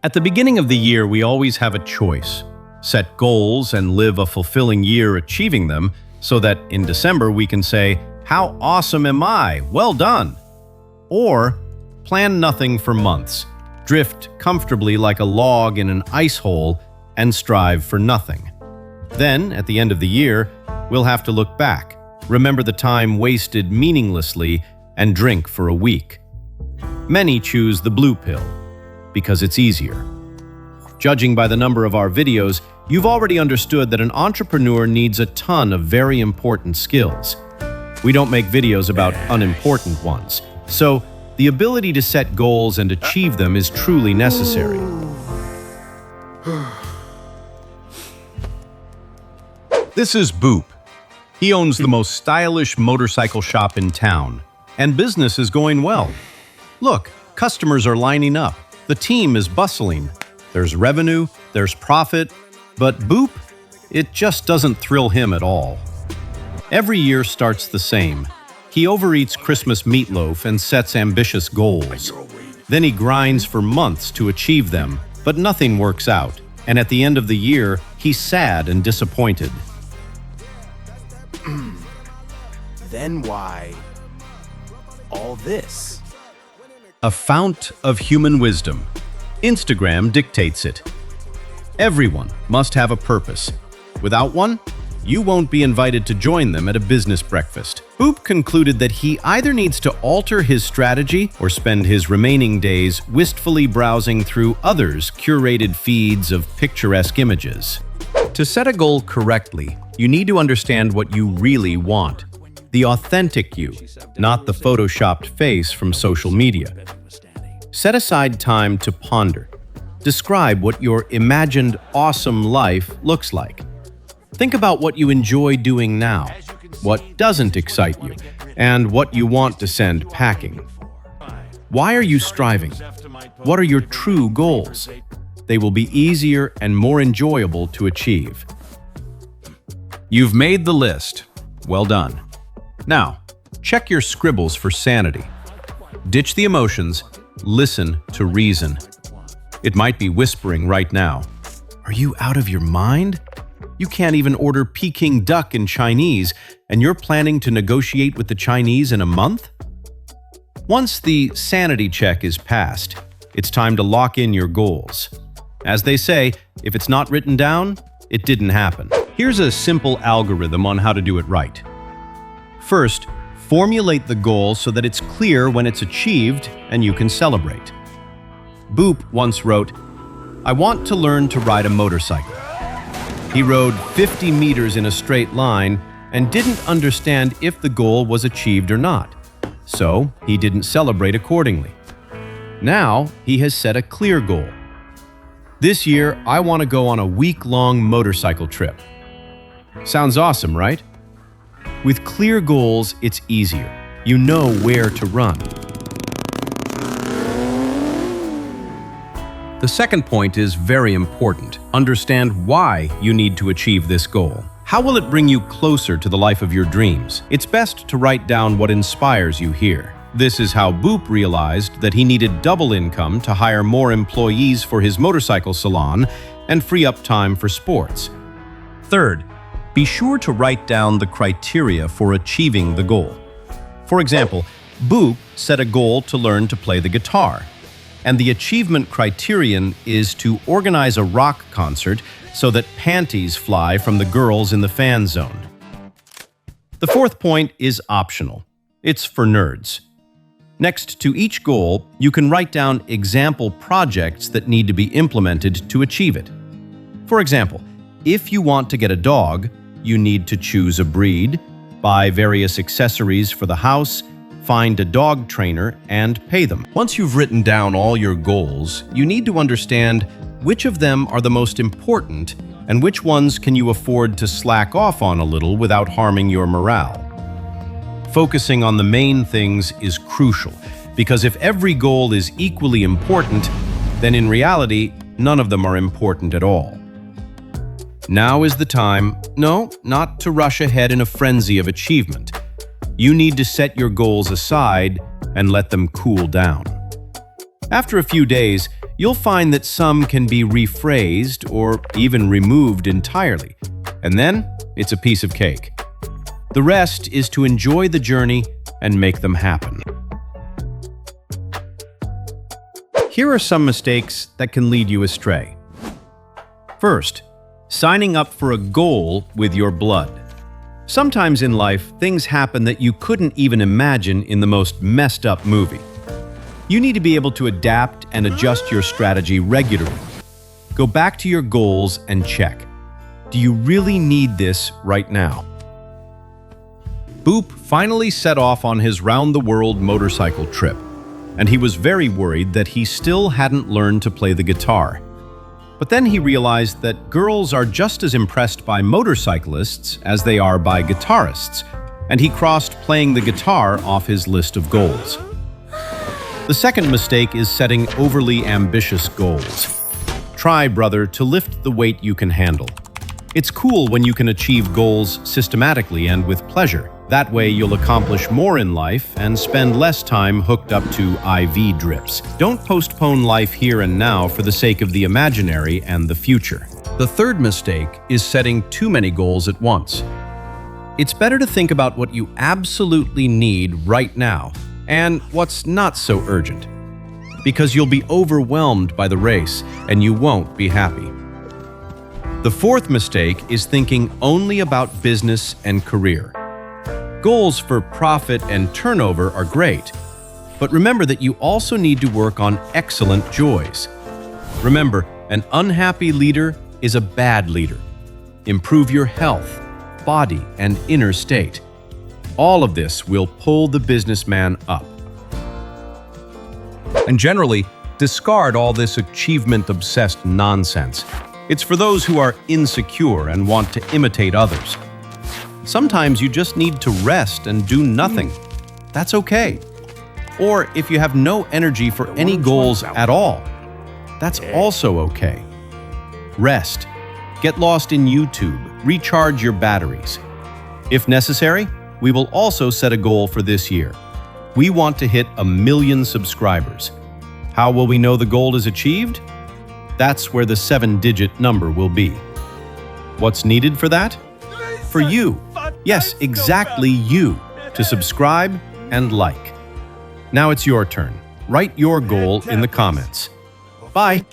At the beginning of the year, we always have a choice. Set goals and live a fulfilling year achieving them so that in December we can say, "How awesome am I? Well done!" Or plan nothing for months, drift comfortably like a log in an ice hole, and strive for nothing. Then, at the end of the year, we'll have to look back, remember the time wasted meaninglessly, and drink for a week. Many choose the blue pill because it's easier. Judging by the number of our videos, you've already understood that an entrepreneur needs a ton of very important skills. We don't make videos about unimportant ones, so the ability to set goals and achieve them is truly necessary. This is Boop. He owns the most stylish motorcycle shop in town, and business is going well. Look, customers are lining up. The team is bustling. There's revenue, there's profit, but Boop, it just doesn't thrill him at all. Every year starts the same. He overeats Christmas meatloaf and sets ambitious goals. Then he grinds for months to achieve them, but nothing works out. And at the end of the year, he's sad and disappointed. Then why all this? A fount of human wisdom. Instagram dictates it. Everyone must have a purpose. Without one, you won't be invited to join them at a business breakfast. Boop concluded that he either needs to alter his strategy or spend his remaining days wistfully browsing through others' curated feeds of picturesque images. To set a goal correctly, you need to understand what you really want. The authentic you, not the photoshopped face from social media. Set aside time to ponder. Describe what your imagined awesome life looks like. Think about what you enjoy doing now, what doesn't excite you, and what you want to send packing. Why are you striving? What are your true goals? They will be easier and more enjoyable to achieve. You've made the list. Well done. Now, check your scribbles for sanity. Ditch the emotions, listen to reason. It might be whispering right now. Are you out of your mind? You can't even order Peking duck in Chinese, and you're planning to negotiate with the Chinese in a month? Once the sanity check is passed, it's time to lock in your goals. As they say, if it's not written down, it didn't happen. Here's a simple algorithm on how to do it right. First, formulate the goal so that it's clear when it's achieved and you can celebrate. Boop once wrote, "I want to learn to ride a motorcycle." He rode 50 meters in a straight line and didn't understand if the goal was achieved or not, so he didn't celebrate accordingly. Now he has set a clear goal. This year, I want to go on a week-long motorcycle trip. Sounds awesome, right? With clear goals, it's easier. You know where to run. The second point is very important. Understand why you need to achieve this goal. How will it bring you closer to the life of your dreams? It's best to write down what inspires you here. This is how Boop realized that he needed double income to hire more employees for his motorcycle salon and free up time for sports. Third, be sure to write down the criteria for achieving the goal. For example, Boop set a goal to learn to play the guitar, and the achievement criterion is to organize a rock concert so that panties fly from the girls in the fan zone. The fourth point is optional. It's for nerds. Next to each goal, you can write down example projects that need to be implemented to achieve it. For example, if you want to get a dog, you need to choose a breed, buy various accessories for the house, find a dog trainer, and pay them. Once you've written down all your goals, you need to understand which of them are the most important and which ones can you afford to slack off on a little without harming your morale. Focusing on the main things is crucial, because if every goal is equally important, then in reality, none of them are important at all. Now is the time, no, not to rush ahead in a frenzy of achievement. You need to set your goals aside and let them cool down. After a few days, you'll find that some can be rephrased or even removed entirely, and then it's a piece of cake. The rest is to enjoy the journey and make them happen. Here are some mistakes that can lead you astray. First, signing up for a goal with your blood. Sometimes in life, things happen that you couldn't even imagine in the most messed up movie. You need to be able to adapt and adjust your strategy regularly. Go back to your goals and check. Do you really need this right now? Boop finally set off on his round-the-world motorcycle trip, and he was very worried that he still hadn't learned to play the guitar. But then he realized that girls are just as impressed by motorcyclists as they are by guitarists, and he crossed playing the guitar off his list of goals. The second mistake is setting overly ambitious goals. Try, brother, to lift the weight you can handle. It's cool when you can achieve goals systematically and with pleasure. That way you'll accomplish more in life and spend less time hooked up to IV drips. Don't postpone life here and now for the sake of the imaginary and the future. The third mistake is setting too many goals at once. It's better to think about what you absolutely need right now and what's not so urgent, because you'll be overwhelmed by the race and you won't be happy. The fourth mistake is thinking only about business and career. Goals for profit and turnover are great, but remember that you also need to work on excellent joys. Remember, an unhappy leader is a bad leader. Improve your health, body, and inner state. All of this will pull the businessman up. And generally, discard all this achievement-obsessed nonsense. It's for those who are insecure and want to imitate others. Sometimes you just need to rest and do nothing. That's okay. Or if you have no energy for any goals at all, that's also okay. Rest. Get lost in YouTube. Recharge your batteries. If necessary, we will also set a goal for this year. We want to hit 1 million subscribers. How will we know the goal is achieved? That's where the 7-digit number will be. What's needed for that? For you, yes, exactly you, to subscribe and like. Now it's your turn. Write your goal in the comments. Bye.